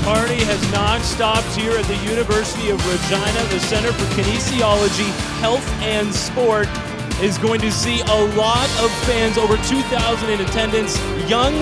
party has not stopped here at the University of Regina. The Center for Kinesiology, Health and Sport is going to see a lot of fans, over 2,000 in attendance, young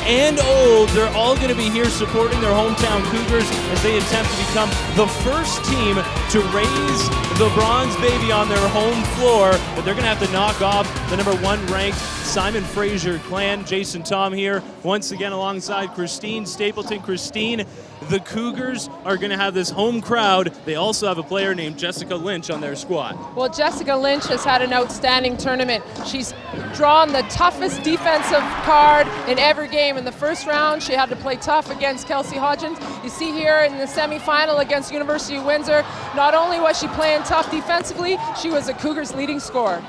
and old. They're all going to be here supporting their hometown Cougars as they attempt to become the first team to raise the bronze baby on their home floor. But they're going to have to knock off the number 1 ranked Simon Fraser clan. Jason Tom here once again alongside Christine Stapleton. Christine, the Cougars are going to have this home crowd. They also have a player named Jessica Lynch on their squad. Well, Jessica Lynch has had an outstanding tournament. She's drawn the toughest defensive card in every game. In the first round, she had to play tough against Kelsey Hodgins. You see here in the semifinal against University of Windsor, not only was she playing tough defensively, she was a Cougars leading scorer.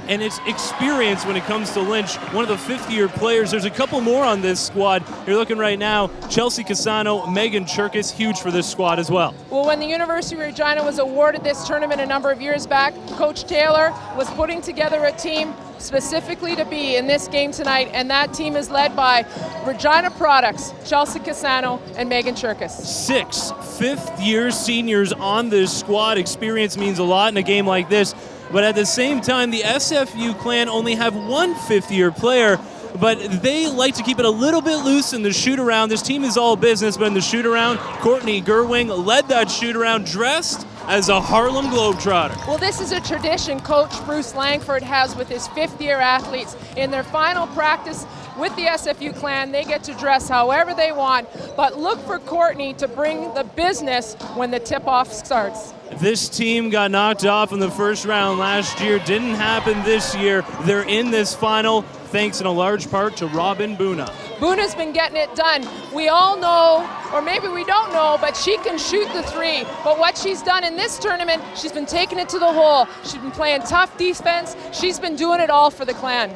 And it's experience when it comes to Lynch, one of the fifth-year players. There's a couple more on this squad. You're looking right now, Chelsea Casano, Megan Cherkis, huge for this squad as well. Well, when the University of Regina was awarded this tournament a number of years back, Coach Taylor was putting together a team specifically to be in this game tonight, and that team is led by Regina Products, Chelsea Casano, and Megan Cherkis. 6 fifth-year seniors on this squad. Experience means a lot in a game like this. But at the same time, the SFU clan only have 1 fifth-year player, but they like to keep it a little bit loose in the shoot-around. This team is all business, but in the shoot-around, Courtney Gerwing led that shoot-around dressed as a Harlem Globetrotter. Well, this is a tradition Coach Bruce Langford has with his fifth-year athletes. In their final practice with the SFU clan, they get to dress however they want, but look for Courtney to bring the business when the tip-off starts. This team got knocked off in the first round last year. Didn't happen this year. They're in this final thanks in a large part to Robin Buna. Buna's been getting it done. We all know, or maybe we don't know, but she can shoot the 3. But what she's done in this tournament, she's been taking it to the hole. She's been playing tough defense. She's been doing it all for the clan.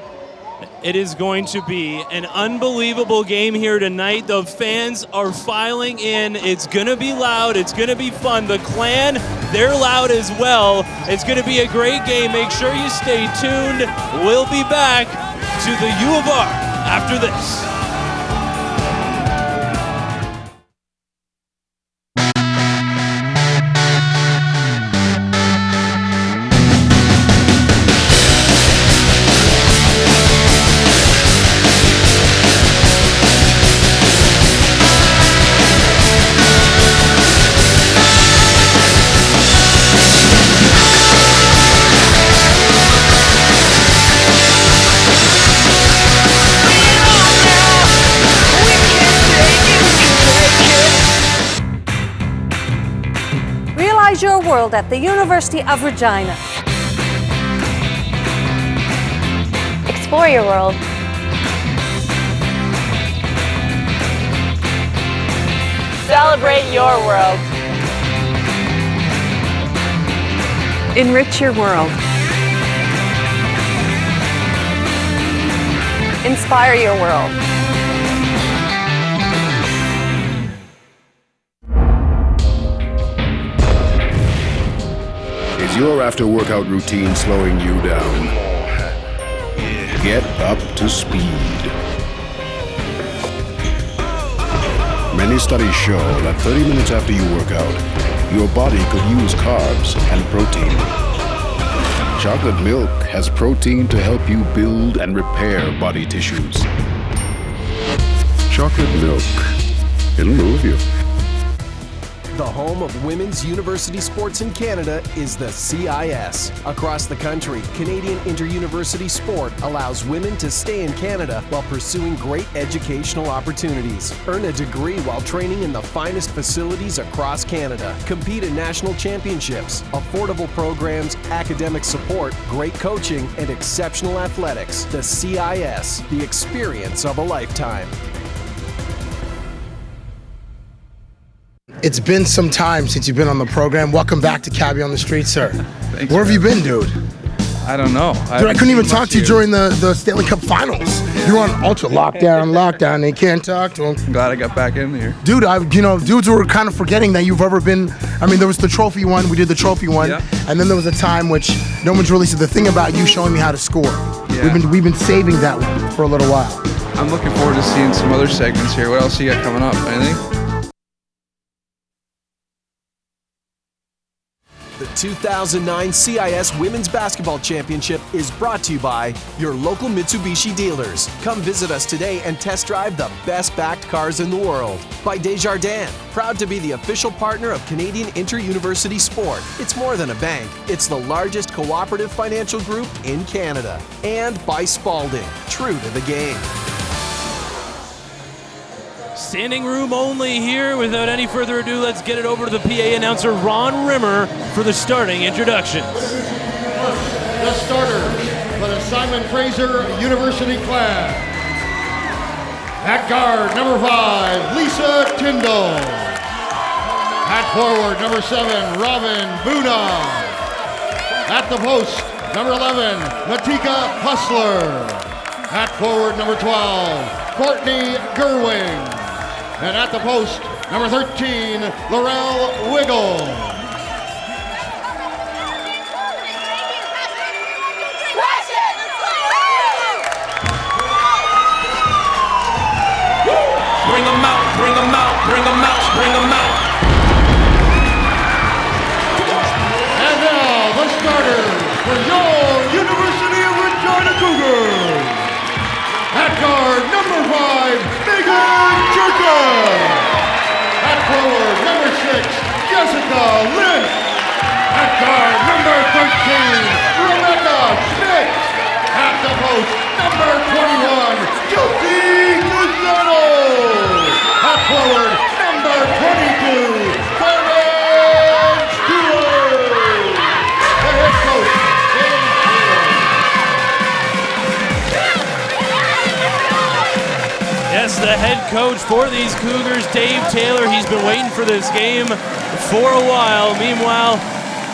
It is going to be an unbelievable game here tonight. The fans are filing in. It's going to be loud. It's going to be fun. The clan, they're loud as well. It's going to be a great game. Make sure you stay tuned. We'll be back to the U of R after this. Your world at the University of Regina. Explore your world. Celebrate your world. Enrich your world. Inspire your world. Is your after-workout routine slowing you down? Get up to speed. Many studies show that 30 minutes after you work out, your body could use carbs and protein. Chocolate milk has protein to help you build and repair body tissues. Chocolate milk, it'll move you. The home of women's university sports in Canada is the CIS. Across the country, Canadian Inter-University Sport allows women to stay in Canada while pursuing great educational opportunities. Earn a degree while training in the finest facilities across Canada. Compete in national championships, affordable programs, academic support, great coaching, and exceptional athletics. The CIS, the experience of a lifetime. It's been some time since you've been on the program. Welcome back to Cabbie on the Street, sir. Thanks, Where have you been, dude? I don't know. Dude, I couldn't even talk to you during the Stanley Cup Finals. You were on ultra lockdown. They can't talk to him. I'm glad I got back in here. Dude, dudes were kind of forgetting that you've ever been. I mean, there was the trophy one. We did the trophy one, and then there was a time which no one's really said the thing about you showing me how to score. Yeah. We've been saving that one for a little while. I'm looking forward to seeing some other segments here. What else you got coming up? Anything? The 2009 CIS Women's Basketball Championship is brought to you by your local Mitsubishi dealers. Come visit us today and test drive the best-backed cars in the world. By Desjardins, proud to be the official partner of Canadian Inter-University Sport. It's more than a bank. It's the largest cooperative financial group in Canada. And by Spalding, true to the game. Standing room only here. Without any further ado, let's get it over to the PA announcer, Ron Rimmer, for the starting introductions. The starters for the Simon Fraser University class. At guard, number 5, Lisa Tyndall. At forward, number 7, Robin Buna. At the post, number 11, Natika Hustler. At forward, number 12, Courtney Gerwing. And at the post, number 13, Laurel Wiggle. Bring them out, bring them out, bring them out, bring them out. And now, the starters for your University of Regina Cougars. At guard, number 5, Megan Jerkin. At forward, number 6, Jessica Lynch. At guard, number 13, Rebecca Schmidt. At the post, number 21, Josie Cusano. At forward, number 22, Carmen Stewart. The head coach, Dave Taylor. Yes, the head coach for these Cougars, Dave Taylor. He's been waiting for this game for a while. Meanwhile,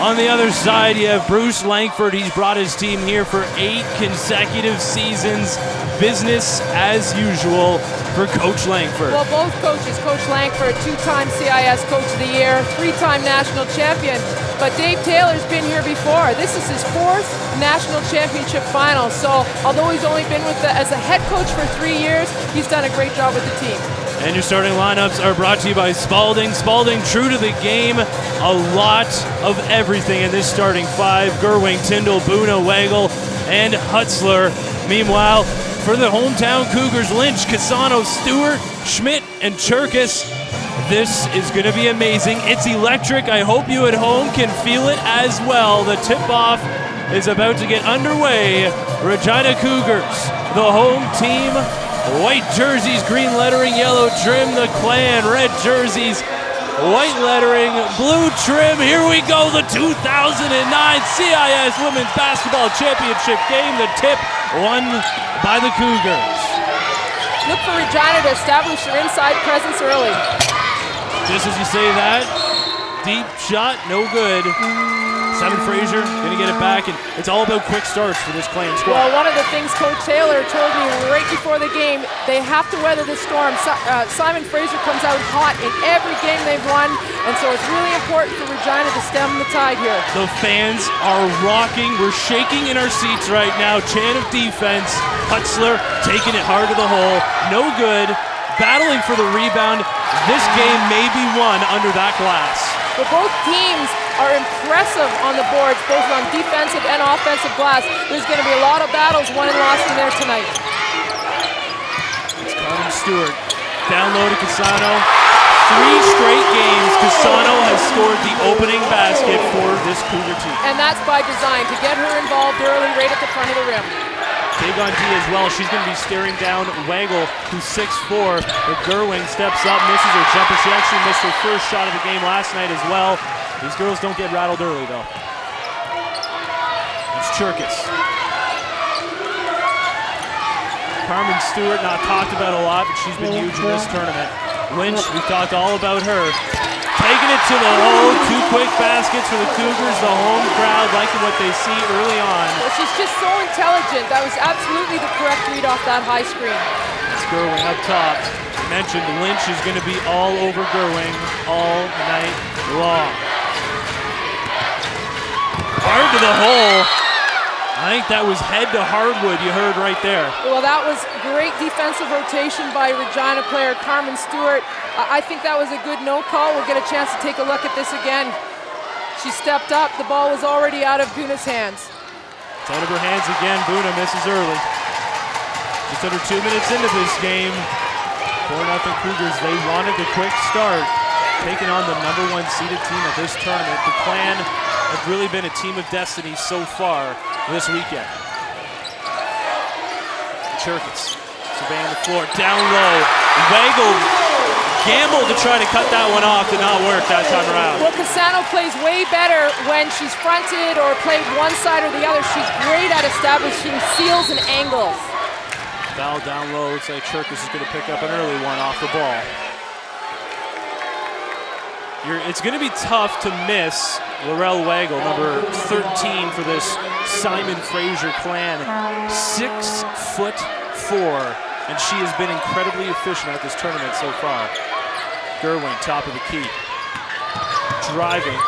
on the other side, you have Bruce Langford. He's brought his team here for 8 consecutive seasons. Business as usual for Coach Langford. Well, both coaches, Coach Langford, 2-time CIS Coach of the Year, 3-time national champion. But Dave Taylor's been here before. This is his 4th national championship final. So although he's only been as a head coach for 3 years, he's done a great job with the team. And your starting lineups are brought to you by Spalding. Spalding, true to the game, a lot of everything in this starting 5. Gerwing, Tyndall, Buna, Wagle, and Hutzler. Meanwhile, for the hometown Cougars, Lynch, Casano, Stewart, Schmidt, and Cherkis. This is going to be amazing. It's electric. I hope you at home can feel it as well. The tip-off is about to get underway. Regina Cougars, the home team. White jerseys, green lettering, yellow trim. The Clan, red jerseys, white lettering, blue trim. Here we go, the 2009 CIS Women's Basketball Championship game. The tip won by the Cougars. Look for Regina to establish their inside presence early. Just as you say that, deep shot, no good. Simon Fraser gonna get it back, and it's all about quick starts for this Clan squad. Well, one of the things Coach Taylor told me right before the game, they have to weather the storm. Simon Fraser comes out hot in every game they've won, and so it's really important for Regina to stem the tide here. The fans are rocking. We're shaking in our seats right now. Chant of defense. Hutzler taking it hard to the hole. No good. Battling for the rebound. This game may be won under that glass. But both teams are impressive on the boards, both on defensive and offensive glass. There's going to be a lot of battles won and lost in there tonight. It's Carmen Stewart. Down low to Casano. 3 straight games, Casano has scored the opening basket for this Cougar team. And that's by design, to get her involved early, right at the front of the rim. Big on D as well. She's going to be staring down Wagle, who's 6'4". But Gerwing steps up, misses her jumper. She actually missed her first shot of the game last night as well. These girls don't get rattled early, though. It's Cherkis. Carmen Stewart, not talked about a lot, but she's been huge in this tournament. Lynch, we talked all about her. Taking it to the hole, 2 quick baskets for the Cougars. The home crowd liking what they see early on. Well, she's just so intelligent. That was absolutely the correct read off that high screen. It's Gerwing up top. Mentioned Lynch is going to be all over Gerwing all night long. Hard to the hole. I think that was head to hardwood you heard right there. Well, that was great defensive rotation by Regina player Carmen Stewart. I think that was a good no call. We'll get a chance to take a look at this again. she stepped up, the ball was already out of Buna's hands. It's out of her hands again. Buna misses early. Just under 2 minutes into this game. 4-0 Cougars. They wanted the quick start, taking on the #1 seeded team at this tournament. The Clan have really been a team of destiny so far this weekend. Cherkis surveying the floor, down low. Weigel gambled to try to cut that one off, did not work that time around. Well, Cassano plays way better when she's fronted or played one side or the other. She's great at establishing seals and angles. Foul down low. Looks like Cherkis is going to pick up an early one off the ball. It's going to be tough to miss Laurel Weigel, number 13 for this Simon Fraser Clan. 6'4", and she has been incredibly efficient at this tournament so far. Gerwing, top of the key. Driving.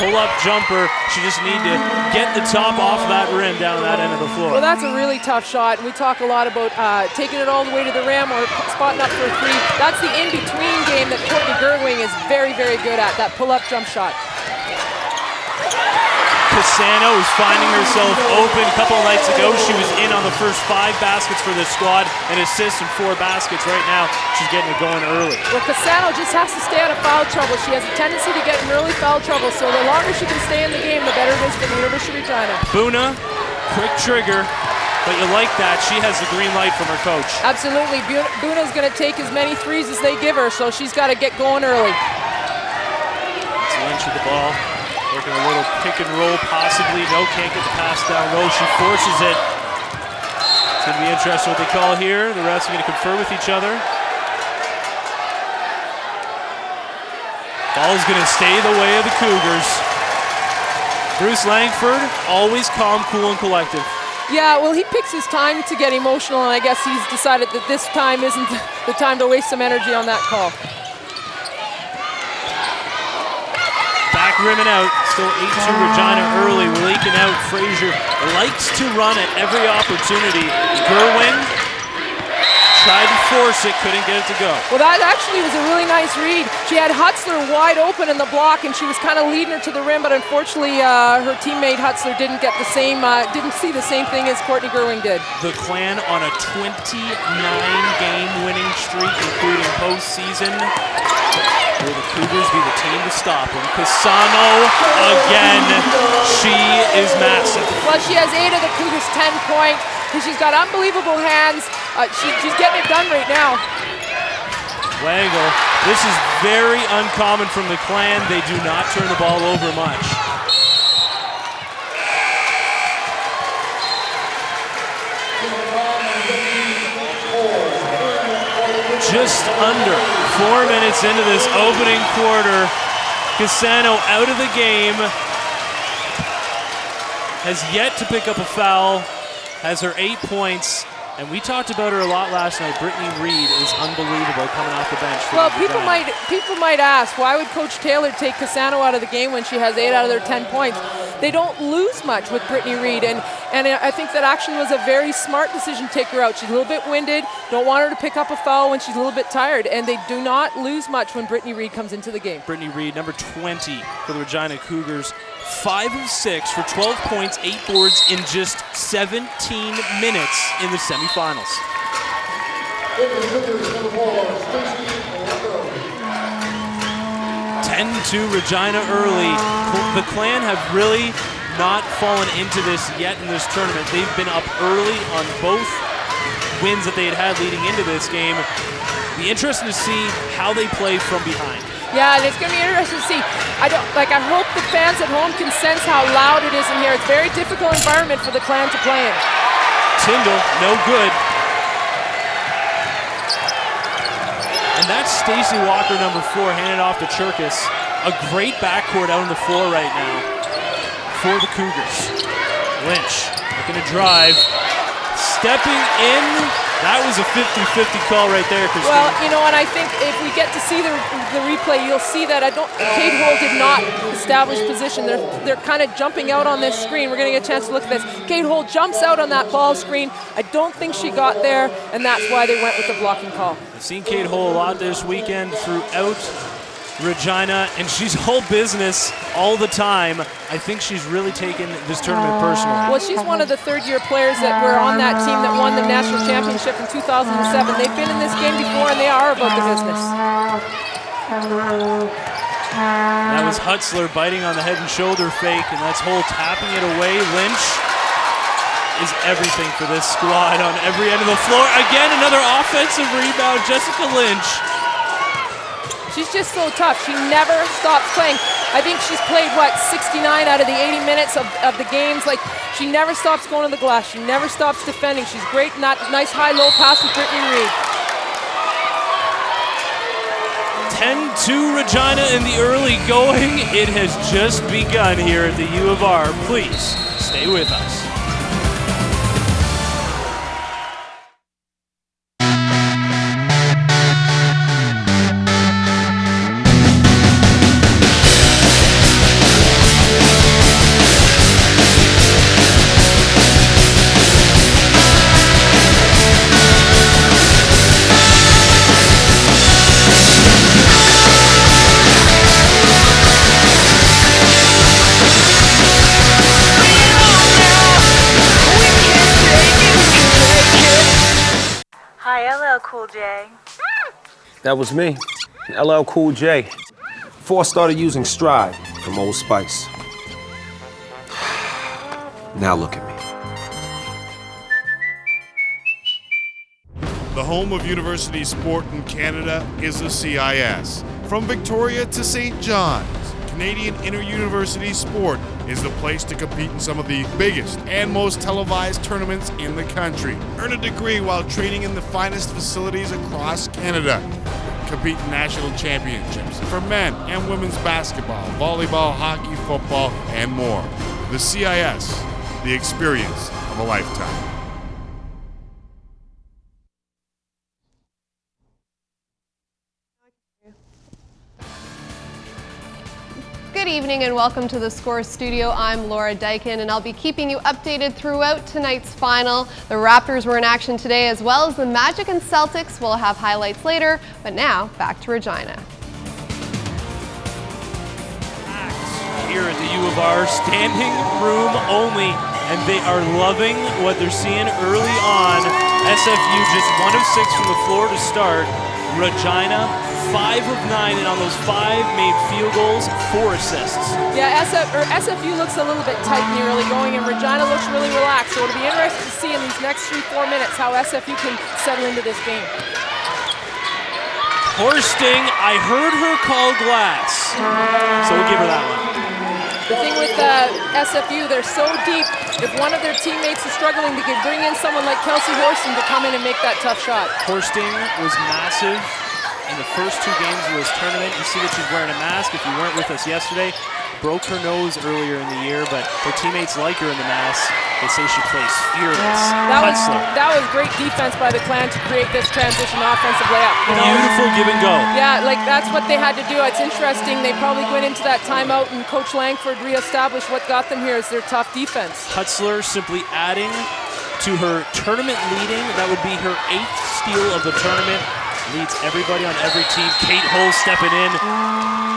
Pull-up jumper. She just need to get the top off that rim down that end of the floor. Well, that's a really tough shot. We talk a lot about taking it all the way to the rim or spotting up for a three. That's the in-between game that Courtney Gerwing is very, very good at, that pull-up jump shot. Cassano is finding herself open. A couple of nights ago, she was in on the first 5 baskets for this squad, an assist and 4 baskets. Right now, she's getting it going early. Well, Cassano just has to stay out of foul trouble. She has a tendency to get in early foul trouble, so the longer she can stay in the game, the better it is for the University of Regina. Buna, quick trigger, but you like that. She has the green light from her coach. Absolutely. Buna's going to take as many threes as they give her, so she's got to get going early. It's Lynch with the ball. Working a little pick and roll, possibly. No, can't get the pass down low. She forces it. It's going to be interesting what they call here. The refs are going to confer with each other. Ball's going to stay the way of the Cougars. Bruce Langford, always calm, cool, and collective. Yeah, well, he picks his time to get emotional, and I guess he's decided that this time isn't the time to waste some energy on that call. Back rimming out, still 8-2 Regina early, leaking out. Fraser likes to run at every opportunity. Gerwing tried to force it, couldn't get it to go. Well, that actually was a really nice read. She had Hutzler wide open in the block, and she was kind of leading her to the rim, but unfortunately, her teammate Hutzler didn't get the same, didn't see the same thing as Courtney Gerwing did. The Clan on a 29-game winning streak, including postseason. Will the Cougars be the team to stop them? Cassano again. She is massive. Well, she has 8 of the Cougars' 10 points. She's got unbelievable hands. She's getting it done right now. Weigel, this is very uncommon from the Clan. They do not turn the ball over much. Just under 4 minutes into this opening quarter, Cassano out of the game, has yet to pick up a foul, has her 8 points, and we talked about her a lot last night. Brittany Reed is unbelievable coming off the bench. Well, people might ask, why would Coach Taylor take Cassano out of the game when she has 8 out of their 10 points? They don't lose much with Brittany Reed, and I think that actually was a very smart decision to take her out. She's a little bit winded, don't want her to pick up a foul when she's a little bit tired, and they do not lose much when Brittany Reed comes into the game. Brittany Reed, number 20 for the Regina Cougars, 5 of 6 for 12 points, 8 boards in just 17 minutes in the semifinals. 10-2 Regina early. The Clan have really not fallen into this yet in this tournament. They've been up early on both wins that they had leading into this game. Be interesting to see how they play from behind. Yeah, it's going to be interesting to see. I hope the fans at home can sense how loud it is in here. It's a very difficult environment for the Clan to play in. Tyndall, no good. And that's Stacey Walker, number 4, handed off to Cherkis. A great backcourt out on the floor right now for the Cougars. Lynch looking to drive. Stepping in. That was a 50-50 call right there, Christine. Well, you know, and I think if we get to see the replay, you'll see that Kate Holt did not establish position. They're kind of jumping out on this screen. We're going to get a chance to look at this. Kate Holt jumps out on that ball screen. I don't think she got there, and that's why they went with the blocking call. I've seen Kate Holt a lot this weekend throughout Regina, and she's all business all the time. I think she's really taken this tournament personal. Well, she's one of the third-year players that were on that team that won the national championship in 2007. They've been in this game before, and they are about the business. That was Hutzler biting on the head and shoulder fake, and that's Hull tapping it away. Lynch is everything for this squad on every end of the floor. Again, another offensive rebound, Jessica Lynch. She's just so tough. She never stops playing. I think she's played, 69 out of the 80 minutes of the games. Like, she never stops going to the glass. She never stops defending. She's great in that nice high-low pass with Brittany Reed. 10-2 Regina in the early going. It has just begun here at the U of R. Please stay with us. Cool J. That was me, LL Cool J. Before I started using Stride from Old Spice. Now look at me. The home of university sport in Canada is the CIS. From Victoria to St. John's, Canadian Inter-University Sport is the place to compete in some of the biggest and most televised tournaments in the country. Earn a degree while training in the finest facilities across Canada. Compete in national championships for men and women's basketball, volleyball, hockey, football, and more. The CIS, the experience of a lifetime. Good evening and welcome to the Score Studio. I'm Laura Dykin and I'll be keeping you updated throughout tonight's final. The Raptors were in action today as well as the Magic and Celtics. We'll have highlights later, but now back to Regina. Here at the U of R, standing room only, and they are loving what they're seeing early on. SFU just 1 of 6 from the floor to start. Regina 5 of 9, and on those 5 made field goals, 4 assists. Yeah, SFU looks a little bit tight in the early going, and Regina looks really relaxed. So it'll be interesting to see in these next 3-4 minutes how SFU can settle into this game. Horsting, I heard her call glass, so we'll give her that one. The thing with SFU, they're so deep. If one of their teammates is struggling, they can bring in someone like Kelsey Horsting to come in and make that tough shot. Horsting was massive in the first 2 games of this tournament. You see that she's wearing a mask. If you weren't with us yesterday, broke her nose earlier in the year, but her teammates like her in the mask. They say she plays fearless. That was great defense by the Clan to create this transition offensive layup. Beautiful give and go. Yeah, like that's what they had to do. It's interesting. They probably went into that timeout and Coach Langford reestablished what got them here is their tough defense. Hutzler simply adding to her tournament leading. That would be her 8th steal of the tournament. Leads everybody on every team. Kate Hull stepping in.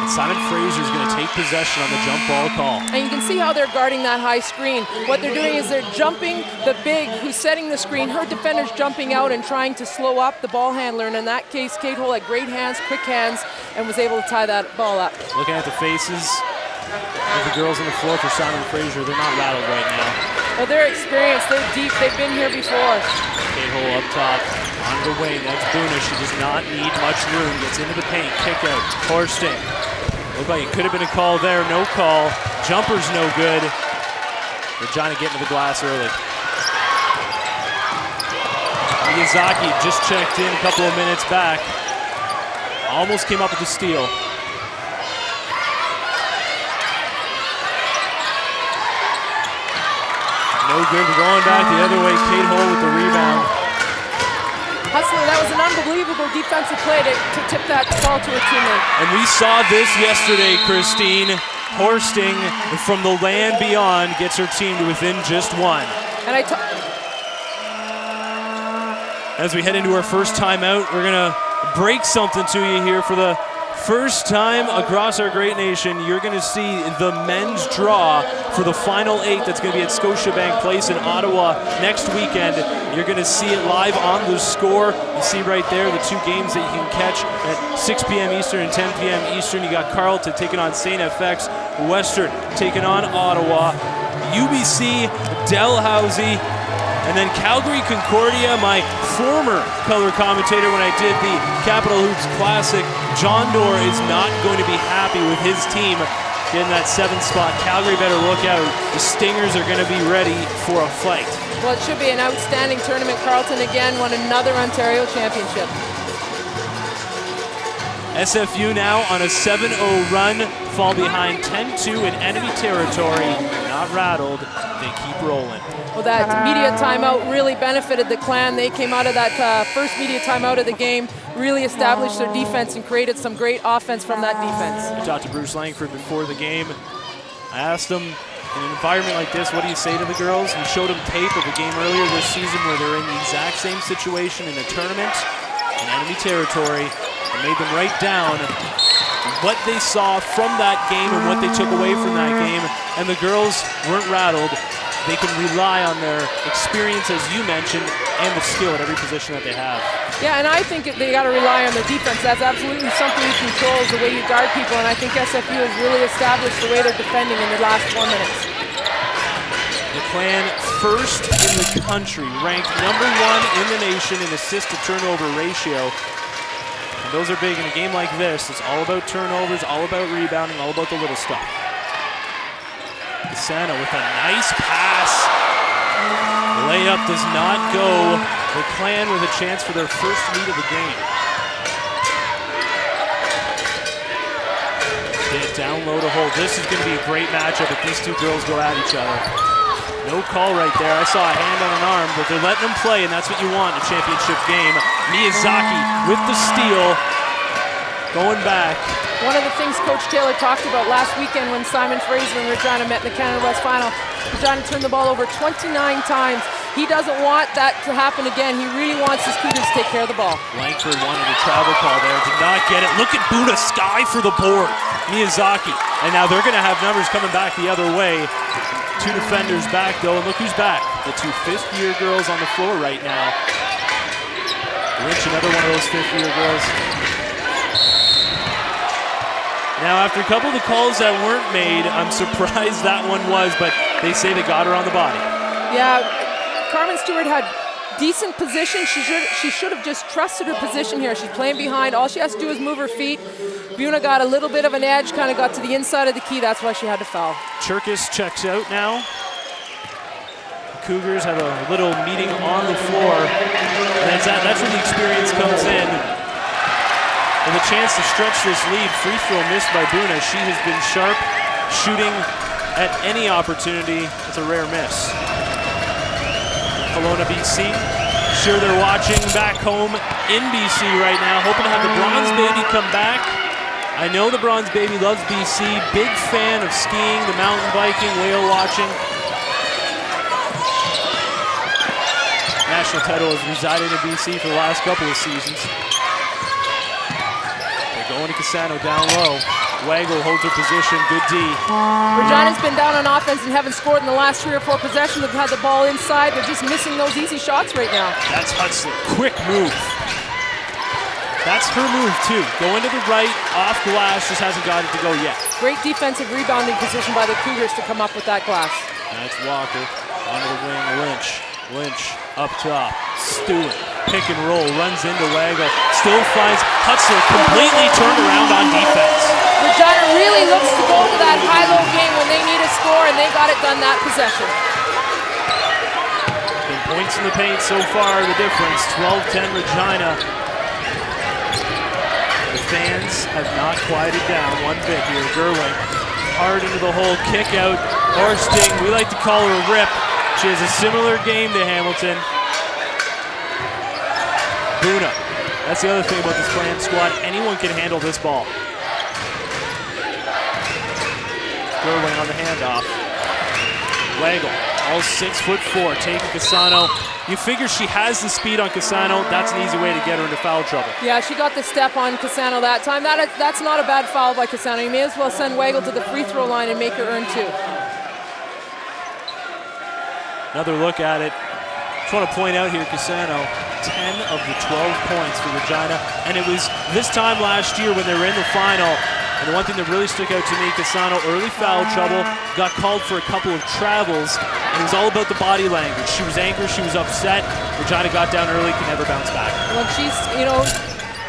And Simon Fraser is going to take possession on the jump ball call. And you can see how they're guarding that high screen. What they're doing is they're jumping the big who's setting the screen. Her defender's jumping out and trying to slow up the ball handler. And in that case, Kate Hull had great hands, quick hands, and was able to tie that ball up. Looking at the faces of the girls on the floor for Simon Fraser, they're not rattled right now. Well, they're experienced. They're deep. They've been here before. Kate Hull up top. On the wing, that's Boona. She does not need much room. Gets into the paint, kick out. Horsting. Looked like it could have been a call there. No call. Jumper's no good. Regina getting to the glass early. Miyazaki just checked in a couple of minutes back. Almost came up with the steal. No good. Going back the other way. Kate Hull with the rebound. Hutzler, that was an unbelievable defensive play to tip that ball to her teammate. And we saw this yesterday, Christine. Horsting from the land beyond gets her team to within just 1. And as we head into our first timeout, we're going to break something to you here for the First time across our great nation, you're going to see the men's draw for the Final 8 that's going to be at Scotiabank Place in Ottawa next weekend. You're going to see it live on The Score. You see right there the two games that you can catch at 6 p.m. Eastern and 10 p.m. Eastern. You got Carleton taking on St. FX, Western taking on Ottawa, UBC, Dalhousie, and then Calgary Concordia, my former color commentator when I did the Capital Hoops Classic. John Doerr is not going to be happy with his team getting that 7th spot. Calgary better look out. The Stingers are going to be ready for a fight. Well, it should be an outstanding tournament. Carleton again won another Ontario championship. SFU now on a 7-0 run, fall behind 10-2 in enemy territory. Not rattled, they keep rolling. Well, that media timeout really benefited the Clan. They came out of that first media timeout of the game, really established their defense and created some great offense from that defense. I talked to Bruce Langford before the game. I asked him, in an environment like this, what do you say to the girls? He showed them tape of a game earlier this season where they're in the exact same situation in a tournament in enemy territory, and made them write down what they saw from that game and what they took away from that game. And the girls weren't rattled. They can rely on their experience, as you mentioned, and the skill at every position that they have. Yeah, and I think they got to rely on their defense. That's absolutely something you control, is the way you guard people, and I think SFU has really established the way they're defending in the last 4 minutes. The Clan first in the country, ranked #1 in the nation in assist-to-turnover ratio. And those are big in a game like this. It's all about turnovers, all about rebounding, all about the little stuff. Cassano with a nice pass. The layup does not go. The Clan with a chance for their first lead of the game. Get down low to hold. This is going to be a great matchup if these two girls go at each other. No call right there. I saw a hand on an arm, but they're letting them play, and that's what you want in a championship game. Miyazaki with the steal. Going back. One of the things Coach Taylor talked about last weekend when Simon Fraser and Regina met in the Canada West Final, Regina turned the ball over 29 times. He doesn't want that to happen again. He really wants his Cougars to take care of the ball. Langford wanted a travel call there, did not get it. Look at Buna Sky for the board. Miyazaki. And now they're going to have numbers coming back the other way. Two defenders back, though, and look who's back. The two fifth-year girls on the floor right now. Lynch, another one of those fifth-year girls. Now, after a couple of the calls that weren't made, I'm surprised that one was, but they say they got her on the body. Yeah, Carmen Stewart had decent position. She should have just trusted her position here. She's playing behind. All she has to do is move her feet. Buna got a little bit of an edge, kind of got to the inside of the key. That's why she had to foul. Cherkis checks out now. The Cougars have a little meeting on the floor. And that's where the experience comes in. And the chance to stretch this lead. Free throw missed by Buna. She has been sharp, shooting at any opportunity. It's a rare miss. Kelowna, BC. Sure they're watching back home in BC right now, hoping to have the Bronze Baby come back. I know the Bronze Baby loves BC. Big fan of skiing, the mountain biking, whale watching. National title has resided in BC for the last couple of seasons. They're going to Cassano down low. Waggle holds her position, good D. Regina's been down on offense and haven't scored in the last 3 or 4 possessions. They've had the ball inside. They're just missing those easy shots right now. That's Hutzler, quick move. That's her move too. Going to the right, off glass, just hasn't got it to go yet. Great defensive rebounding position by the Cougars to come up with that glass. That's Walker, onto the wing, Lynch. Lynch up top, Stewart, pick and roll, runs into Waggle, still finds Hutzler completely turned around on defense. Regina really looks to go to that high-low game when they need a score, and they got it done that possession. Been points in the paint so far, the difference, 12-10 Regina. The fans have not quieted down one bit here. Gerwin hard into the hole, kick out, or sting. We like to call her a rip. She has a similar game to Hamilton. Buna. That's the other thing about this Clan squad. Anyone can handle this ball. Gerwin on the handoff. Waggle all 6'4", taking Cassano. You figure she has the speed on Cassano. That's an easy way to get her into foul trouble. Yeah, she got the step on Cassano that time. That's not a bad foul by Cassano. You may as well send Weigel to the free throw line and make her earn 2. Another look at it. Just want to point out here, Cassano, 10 of the 12 points for Regina. And it was this time last year when they were in the final. And the one thing that really stuck out to me, Cassano, early foul trouble, got called for a couple of travels, and it was all about the body language. She was angry, she was upset. Regina got down early, could never bounce back. Well, she's,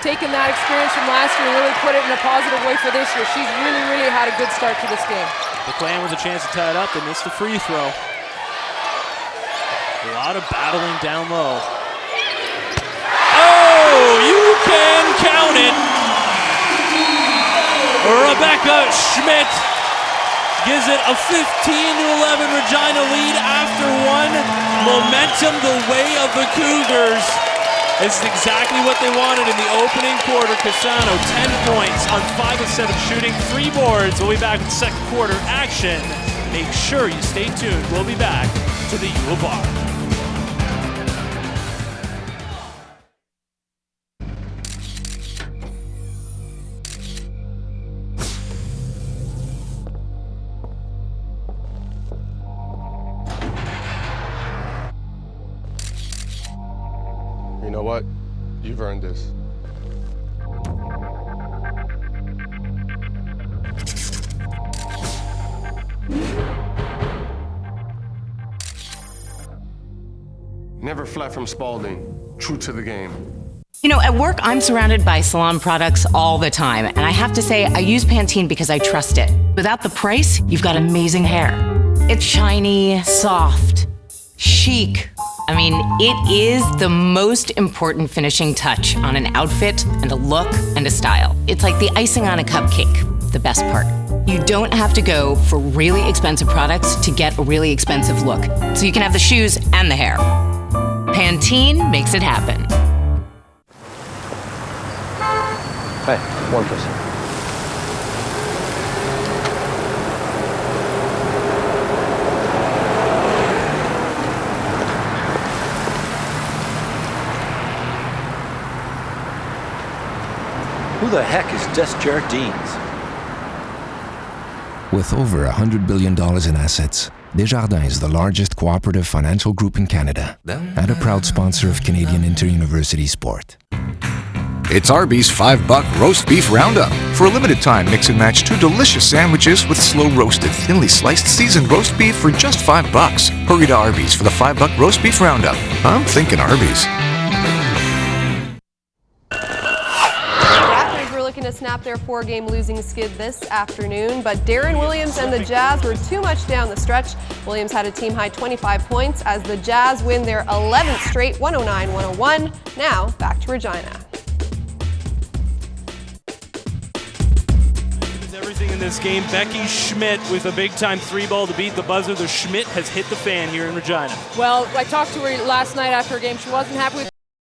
taken that experience from last year and really put it in a positive way for this year. She's really had a good start to this game. The Clan was a chance to tie it up. They missed the free throw. A lot of battling down low. Oh, you can count it. Rebecca Schmidt gives it a 15-11 Regina lead after one. Momentum the way of the Cougars. This is exactly what they wanted in the opening quarter. Cassano, 10 points on 5 of 7 shooting, 3 boards. We'll be back with second quarter action. Make sure you stay tuned. We'll be back to the U of R. You know what? You've earned this. Never fled from Spalding. True to the game. At work, I'm surrounded by salon products all the time, and I have to say, I use Pantene because I trust it. Without the price, you've got amazing hair. It's shiny, soft, chic. It is the most important finishing touch on an outfit and a look and a style. It's like the icing on a cupcake, the best part. You don't have to go for really expensive products to get a really expensive look, so you can have the shoes and the hair. Pantene makes it happen. Hey, 1%. Who the heck is Desjardins? With over $100 billion in assets, Desjardins is the largest cooperative financial group in Canada and a proud sponsor of Canadian Inter-University Sport. It's Arby's $5 Roast Beef Roundup. For a limited time, mix and match 2 delicious sandwiches with slow-roasted, thinly sliced seasoned roast beef for just $5. Hurry to Arby's for the $5 Roast Beef Roundup. I'm thinking Arby's. To snap their 4-game losing skid this afternoon, but Darren Williams and the Jazz were too much down the stretch. Williams had a team-high 25 points as the Jazz win their 11th straight, 109-101. Now, back to Regina. Everything in this game. Becky Schmidt with a big-time 3-ball to beat the buzzer. The Schmidt has hit the fan here in Regina. Well, I talked to her last night after a game. She wasn't happy with